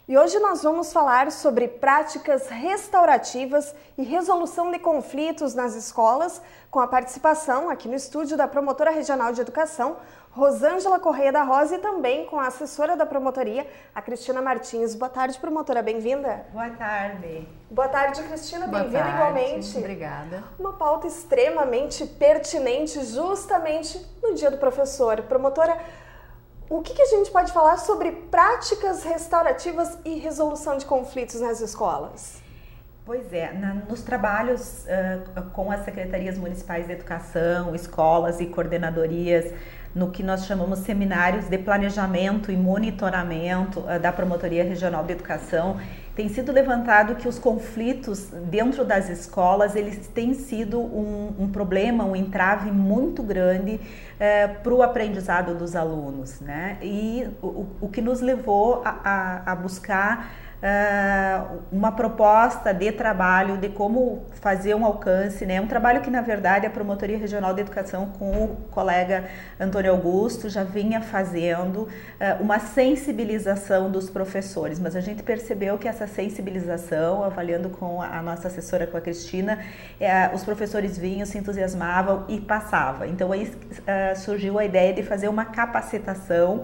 E hoje nós vamos falar sobre práticas restaurativas e resolução de conflitos nas escolas, com a participação aqui no estúdio da Promotora Regional de Educação, Rosângela Correia da Rosa, e também com a assessora da promotoria, a Cristina Martins. Boa tarde, promotora, bem-vinda. Boa tarde. Boa tarde, Cristina, bem-vinda igualmente. Obrigada. Uma pauta extremamente pertinente justamente no Dia do Professor. Promotora, o que a gente pode falar sobre práticas restaurativas e resolução de conflitos nas escolas? Pois é, nos trabalhos com as secretarias municipais de educação, escolas e coordenadorias, no que nós chamamos seminários de planejamento e monitoramento da Promotoria Regional de Educação, tem sido levantado que os conflitos dentro das escolas, eles têm sido um problema, um entrave muito grande para o aprendizado dos alunos, né? E o que nos levou a buscar uma proposta de trabalho de como fazer um alcance, né? Um trabalho que, na verdade, a Promotoria Regional de Educação com o colega Antônio Augusto já vinha fazendo uma sensibilização dos professores, mas a gente percebeu que essa sensibilização, avaliando com a nossa assessora, com a Cristina, os professores vinham, se entusiasmavam e passavam. Então aí surgiu a ideia de fazer uma capacitação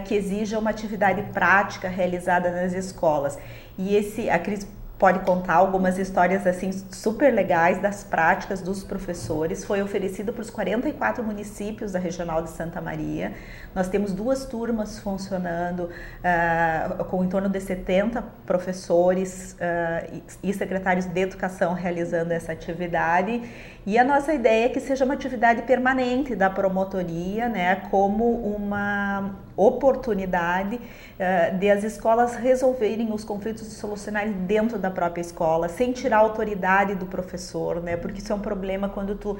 que exija uma atividade prática realizada nas escolas. E a Cris pode contar algumas histórias assim super legais das práticas dos professores. Foi oferecido para os 44 municípios da Regional de Santa Maria. Nós temos 2 turmas funcionando, com em torno de 70 professores e secretários de educação realizando essa atividade. E a nossa ideia é que seja uma atividade permanente da promotoria, né, como uma oportunidade de as escolas resolverem os conflitos e solucionarem dentro da própria escola, sem tirar a autoridade do professor, né, porque isso é um problema quando tu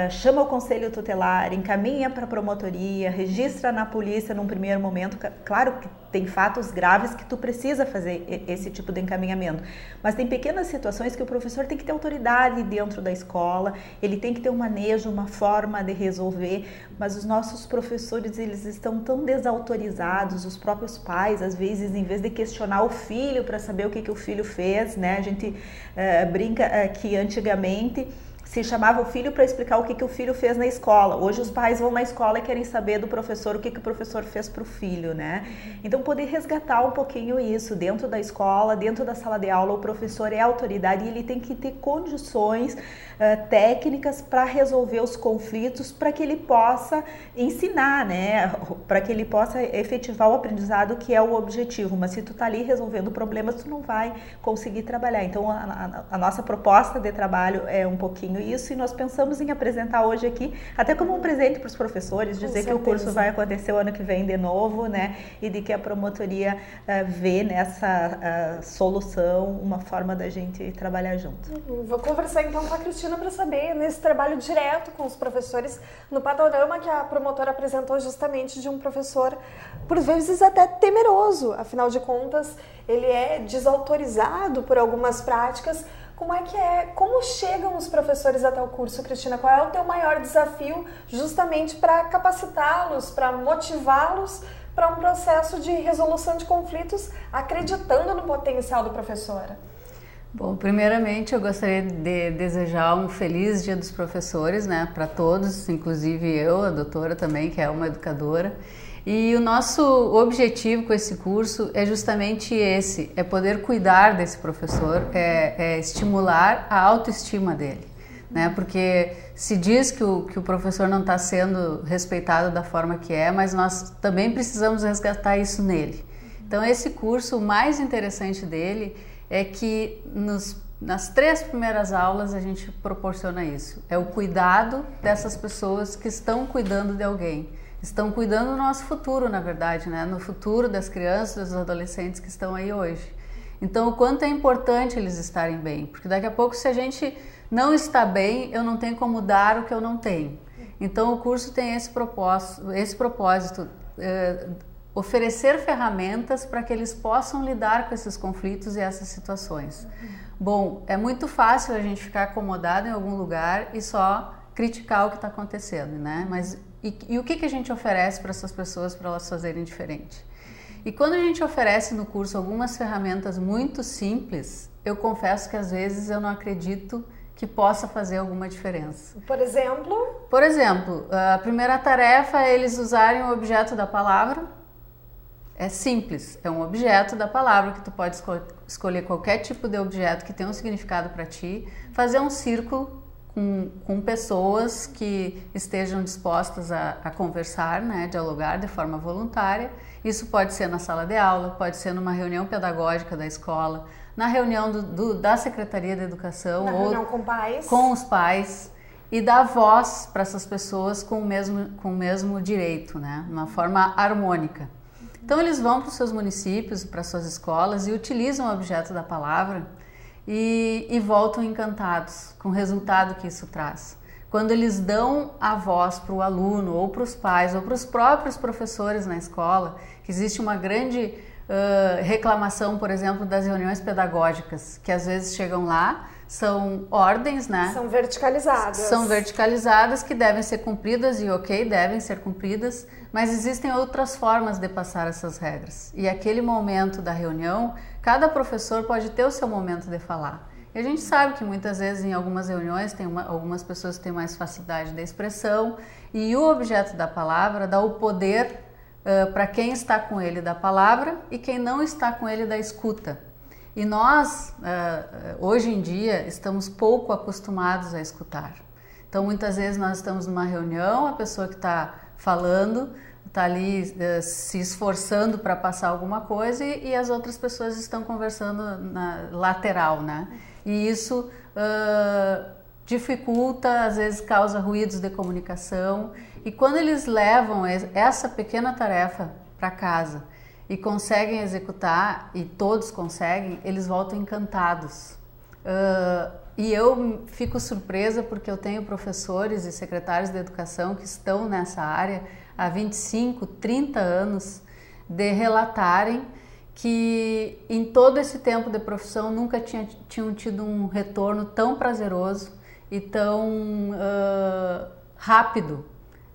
chama o conselho tutelar, encaminha para a promotoria, registra na polícia num primeiro momento. Claro que tem fatos graves que tu precisa fazer esse tipo de encaminhamento, mas tem pequenas situações que o professor tem que ter autoridade dentro da escola, ele tem que ter um manejo, uma forma de resolver, mas os nossos professores, eles estão tão desautorizados, os próprios pais, às vezes, em vez de questionar o filho para saber o que o filho fez, né? A gente brinca que antigamente se chamava o filho para explicar o que o filho fez na escola. Hoje os pais vão na escola e querem saber do professor o que o professor fez para o filho, né? Então poder resgatar um pouquinho isso dentro da escola, dentro da sala de aula, o professor é a autoridade e ele tem que ter condições técnicas para resolver os conflitos, para que ele possa ensinar, né? Para que ele possa efetivar o aprendizado, que é o objetivo. Mas se tu tá ali resolvendo problemas, tu não vai conseguir trabalhar. Então a nossa proposta de trabalho é um pouquinho isso, e nós pensamos em apresentar hoje aqui, até como um presente para os professores, dizer que o curso vai acontecer o ano que vem de novo, né? E de que a promotoria vê nessa solução uma forma da gente trabalhar junto. Vou conversar então com a Cristina para saber, nesse trabalho direto com os professores, no panorama que a promotora apresentou justamente de um professor, por vezes até temeroso, afinal de contas, ele é desautorizado por algumas práticas. Como chegam os professores até o curso, Cristina? Qual é o teu maior desafio justamente para capacitá-los, para motivá-los para um processo de resolução de conflitos, acreditando no potencial do professor? Bom, primeiramente eu gostaria de desejar um feliz Dia dos Professores, né, para todos, inclusive eu, a doutora também, que é uma educadora. E o nosso objetivo com esse curso é justamente esse, é poder cuidar desse professor, é estimular a autoestima dele, né? Porque se diz que o professor não está sendo respeitado da forma que é, mas nós também precisamos resgatar isso nele. Então esse curso, o mais interessante dele é que nas 3 primeiras aulas a gente proporciona isso, é o cuidado dessas pessoas que estão cuidando de alguém. Estão cuidando do nosso futuro, na verdade, né? No futuro das crianças, dos adolescentes que estão aí hoje. Então, o quanto é importante eles estarem bem, porque daqui a pouco, se a gente não está bem, eu não tenho como dar o que eu não tenho. Então, o curso tem esse propósito, oferecer ferramentas para que eles possam lidar com esses conflitos e essas situações. Bom, é muito fácil a gente ficar acomodado em algum lugar e só criticar o que está acontecendo, né? Mas e o que a gente oferece para essas pessoas para elas fazerem diferente? E quando a gente oferece no curso algumas ferramentas muito simples, eu confesso que às vezes eu não acredito que possa fazer alguma diferença. Por exemplo? Por exemplo, a primeira tarefa é eles usarem o objeto da palavra. É simples, é um objeto da palavra que tu pode escolher qualquer tipo de objeto que tenha um significado para ti, fazer um círculo com pessoas que estejam dispostas a conversar, né, dialogar de forma voluntária. Isso pode ser na sala de aula, pode ser numa reunião pedagógica da escola, na reunião da Secretaria de Educação, na ou reunião com pais. Com os pais, e dar voz para essas pessoas com o mesmo direito, né, de uma forma harmônica. Então eles vão para os seus municípios, para as suas escolas e utilizam o objeto da palavra e voltam encantados com o resultado que isso traz. Quando eles dão a voz para o aluno, ou para os pais, ou para os próprios professores na escola, que existe uma grande reclamação, por exemplo, das reuniões pedagógicas, que às vezes chegam lá, são ordens, né? São verticalizadas. São verticalizadas que devem ser cumpridas e devem ser cumpridas, mas existem outras formas de passar essas regras. E aquele momento da reunião, cada professor pode ter o seu momento de falar. E a gente sabe que muitas vezes em algumas reuniões tem algumas pessoas que têm mais facilidade de expressão e o objeto da palavra dá o poder para quem está com ele da palavra e quem não está com ele da escuta. E nós, hoje em dia, estamos pouco acostumados a escutar. Então, muitas vezes nós estamos numa reunião, a pessoa que está falando está ali se esforçando para passar alguma coisa e as outras pessoas estão conversando na lateral, né? E isso dificulta, às vezes causa ruídos de comunicação. E quando eles levam essa pequena tarefa para casa e conseguem executar, e todos conseguem, eles voltam encantados. E eu fico surpresa porque eu tenho professores e secretários de educação que estão nessa área há 25, 30 anos, de relatarem que em todo esse tempo de profissão nunca tinham tido um retorno tão prazeroso e tão rápido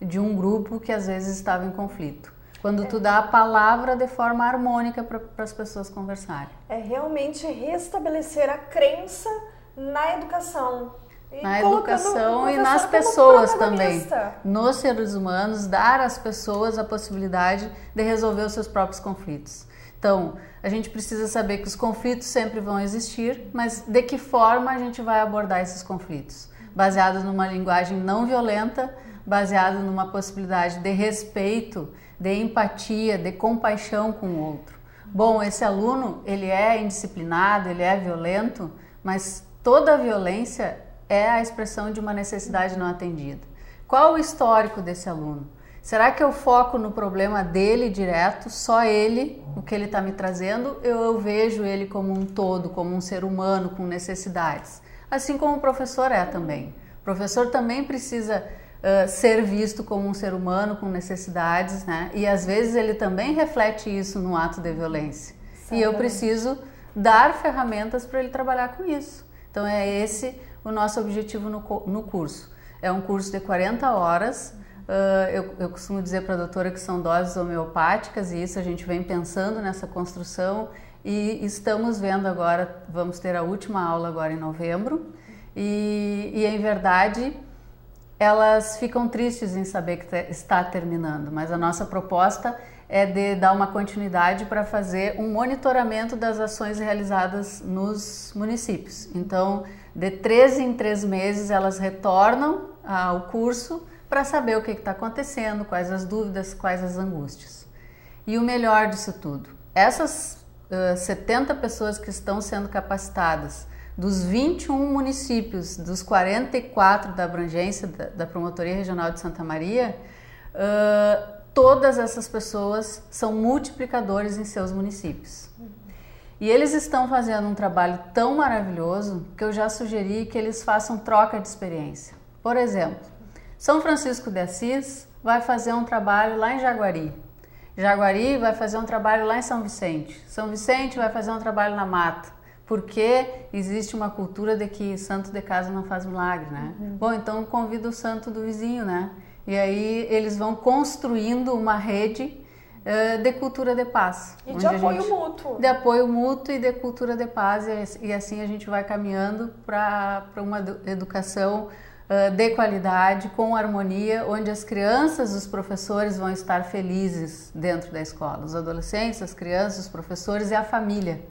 de um grupo que às vezes estava em conflito. Quando tu dá a palavra de forma harmônica para as pessoas conversarem. É realmente restabelecer a crença na educação. Na educação e nas pessoas também. Nos seres humanos, dar às pessoas a possibilidade de resolver os seus próprios conflitos. Então, a gente precisa saber que os conflitos sempre vão existir, mas de que forma a gente vai abordar esses conflitos? Baseado numa linguagem não violenta, baseado numa possibilidade de respeito, de empatia, de compaixão com o outro. Bom, esse aluno, ele é indisciplinado, ele é violento, mas toda a violência é a expressão de uma necessidade não atendida. Qual o histórico desse aluno? Será que eu foco no problema dele direto, só ele, o que ele está me trazendo, ou eu vejo ele como um todo, como um ser humano com necessidades? Assim como o professor é também. O professor também precisa ser visto como um ser humano com necessidades, né? E às vezes ele também reflete isso no ato de violência. Exatamente. E eu preciso dar ferramentas para ele trabalhar com isso. Então é esse o nosso objetivo no curso. É um curso de 40 horas. Eu costumo dizer para a doutora que são doses homeopáticas e isso a gente vem pensando nessa construção e estamos vendo agora, vamos ter a última aula agora em novembro e em verdade elas ficam tristes em saber que está terminando, mas a nossa proposta é de dar uma continuidade para fazer um monitoramento das ações realizadas nos municípios. Então, de 3 em 3 meses, elas retornam ao curso para saber o que está acontecendo, quais as dúvidas, quais as angústias. E o melhor disso tudo, essas 70 pessoas que estão sendo capacitadas, dos 21 municípios, dos 44 da abrangência da Promotoria Regional de Santa Maria, todas essas pessoas são multiplicadores em seus municípios. E eles estão fazendo um trabalho tão maravilhoso que eu já sugeri que eles façam troca de experiência. Por exemplo, São Francisco de Assis vai fazer um trabalho lá em Jaguari. Jaguari vai fazer um trabalho lá em São Vicente. São Vicente vai fazer um trabalho na Mata. Porque existe uma cultura de que santo de casa não faz milagre, né? Bom, então convida o santo do vizinho, né? E aí eles vão construindo uma rede de cultura de paz. E de apoio mútuo. De apoio mútuo e de cultura de paz, e assim a gente vai caminhando para uma educação de qualidade, com harmonia, onde as crianças, os professores vão estar felizes dentro da escola. Os adolescentes, as crianças, os professores e a família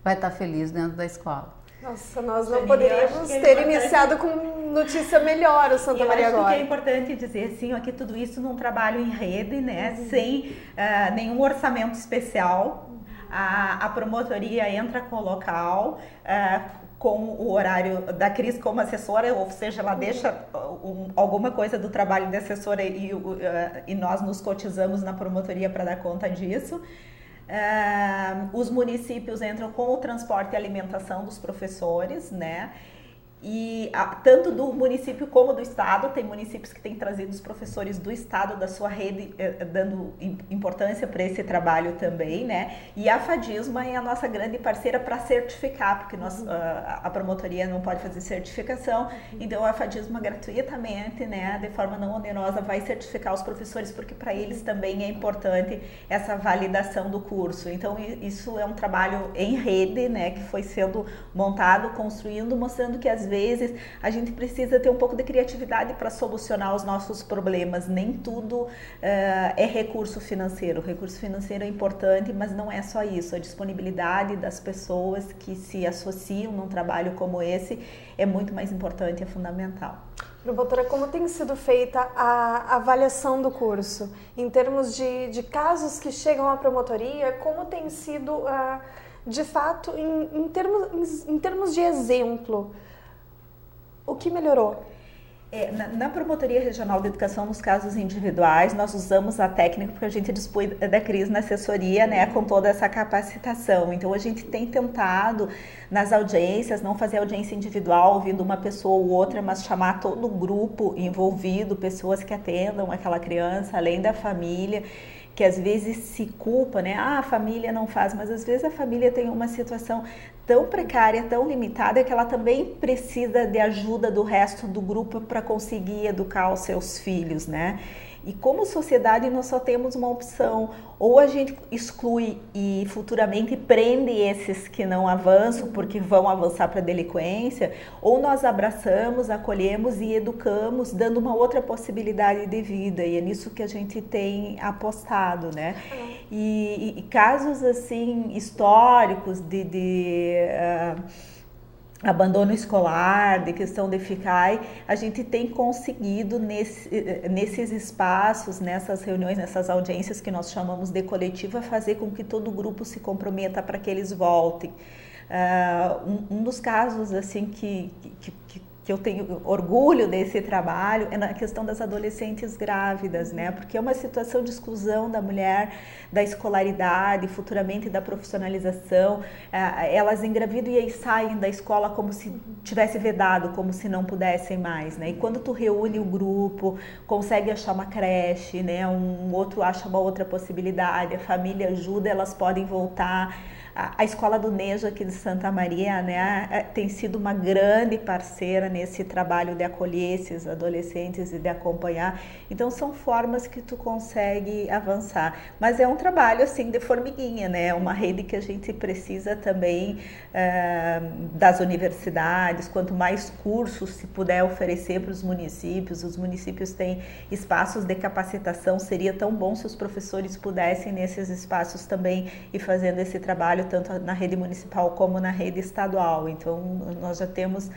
vai estar feliz dentro da escola. Nossa, nós não poderíamos ter iniciado com notícia melhor o Santa Maria agora. Eu acho que é importante dizer assim, que tudo isso num trabalho em rede, né, sem nenhum orçamento especial. A promotoria entra com o local, com o horário da Cris como assessora, ou seja, ela deixa alguma coisa do trabalho de assessora e nós nos cotizamos na promotoria para dar conta disso. Os municípios entram com o transporte e alimentação dos professores, né? E tanto do município como do estado, tem municípios que têm trazido os professores do estado, da sua rede, dando importância para esse trabalho também, né? E a FADISMA é a nossa grande parceira para certificar, porque a promotoria não pode fazer certificação, então a FADISMA gratuitamente, né, de forma não onerosa, vai certificar os professores, porque para eles também é importante essa validação do curso. Então isso é um trabalho em rede, né, que foi sendo montado, construindo, mostrando que às vezes a gente precisa ter um pouco de criatividade para solucionar os nossos problemas. Nem tudo é recurso financeiro. O recurso financeiro é importante, mas não é só isso. A disponibilidade das pessoas que se associam num trabalho como esse é muito mais importante, é fundamental. Promotora, como tem sido feita a avaliação do curso? Em termos de casos que chegam à promotoria, como tem sido, de fato, em termos de exemplo? O que melhorou? Na Promotoria Regional de Educação, nos casos individuais, nós usamos a técnica porque a gente dispõe da Cris na assessoria, né, com toda essa capacitação. Então, a gente tem tentado, nas audiências, não fazer audiência individual, ouvindo uma pessoa ou outra, mas chamar todo o grupo envolvido, pessoas que atendam aquela criança, além da família, que às vezes se culpa, né? A família não faz, mas às vezes a família tem uma situação tão precária, tão limitada, que ela também precisa de ajuda do resto do grupo para conseguir educar os seus filhos, né? E como sociedade nós só temos uma opção, ou a gente exclui e futuramente prende esses que não avançam porque vão avançar para a delinquência, ou nós abraçamos, acolhemos e educamos, dando uma outra possibilidade de vida, e é nisso que a gente tem apostado, né? E casos assim históricos de abandono escolar, de questão de FICAI, a gente tem conseguido nesses espaços, nessas reuniões, nessas audiências que nós chamamos de coletiva, fazer com que todo o grupo se comprometa para que eles voltem. Um dos casos assim que eu tenho orgulho desse trabalho é na questão das adolescentes grávidas, né? Porque é uma situação de exclusão da mulher, da escolaridade, futuramente da profissionalização. Elas engravidam e aí saem da escola como se tivesse vedado, como se não pudessem mais, né? E quando tu reúne o grupo, consegue achar uma creche, né? Um outro acha uma outra possibilidade, a família ajuda, elas podem voltar. A Escola do Nejo aqui de Santa Maria, né, tem sido uma grande parceira nesse trabalho de acolher esses adolescentes e de acompanhar. Então são formas que tu consegue avançar. Mas é um trabalho assim de formiguinha, né? Uma rede que a gente precisa também das universidades. Quanto mais cursos se puder oferecer para os municípios têm espaços de capacitação. Seria tão bom se os professores pudessem nesses espaços também ir fazendo esse trabalho tanto na rede municipal como na rede estadual. Então, nós já temos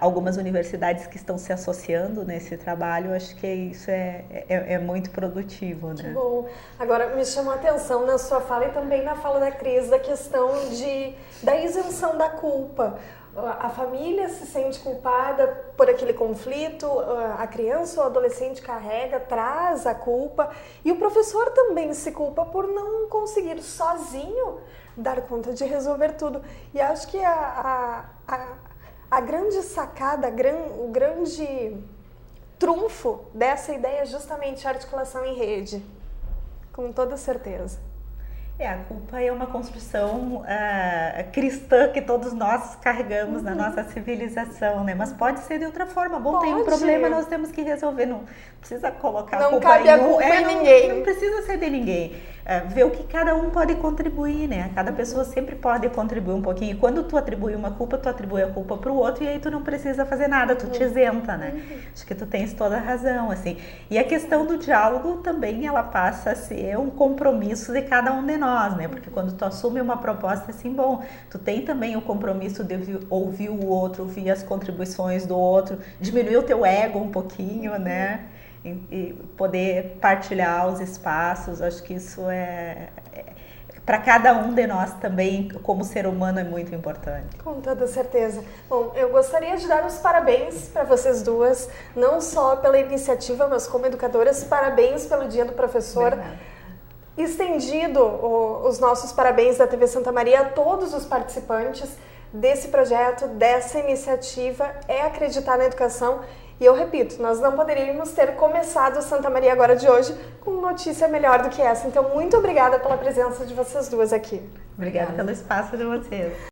algumas universidades que estão se associando nesse trabalho. Acho que isso é muito produtivo, né? Que bom. Agora, me chamou a atenção na sua fala e também na fala da Cris, da questão da isenção da culpa. A família se sente culpada por aquele conflito, a criança ou adolescente traz a culpa, e o professor também se culpa por não conseguir sozinho dar conta de resolver tudo. E acho que a grande sacada, o grande trunfo dessa ideia é justamente a articulação em rede, com toda certeza. A culpa é uma construção cristã que todos nós carregamos na nossa civilização, né? Mas pode ser de outra forma. Bom, tem um problema, nós temos que resolver. Não precisa colocar a culpa em ninguém. Não precisa ser de ninguém. ver o que cada um pode contribuir, né? Cada pessoa sempre pode contribuir um pouquinho. E quando tu atribui uma culpa, tu atribui a culpa pro outro e aí tu não precisa fazer nada, tu te isenta, né? Acho que tu tens toda a razão, assim. E a questão do diálogo também, ela passa a ser um compromisso de cada um de nós, né? Porque quando tu assume uma proposta assim, bom, tu tem também o compromisso de ouvir o outro, ouvir as contribuições do outro, diminuir o teu ego um pouquinho, né? E poder partilhar os espaços. Acho que isso para cada um de nós também, como ser humano, é muito importante. Com toda certeza. Bom, eu gostaria de dar os parabéns para vocês duas, não só pela iniciativa, mas como educadoras. Parabéns pelo Dia do Professor. Obrigada. Estendido os nossos parabéns da TV Santa Maria a todos os participantes desse projeto, dessa iniciativa, é acreditar na educação. E eu repito, nós não poderíamos ter começado o Santa Maria Agora de hoje com notícia melhor do que essa. Então, muito obrigada pela presença de vocês duas aqui. Obrigada pelo espaço de vocês.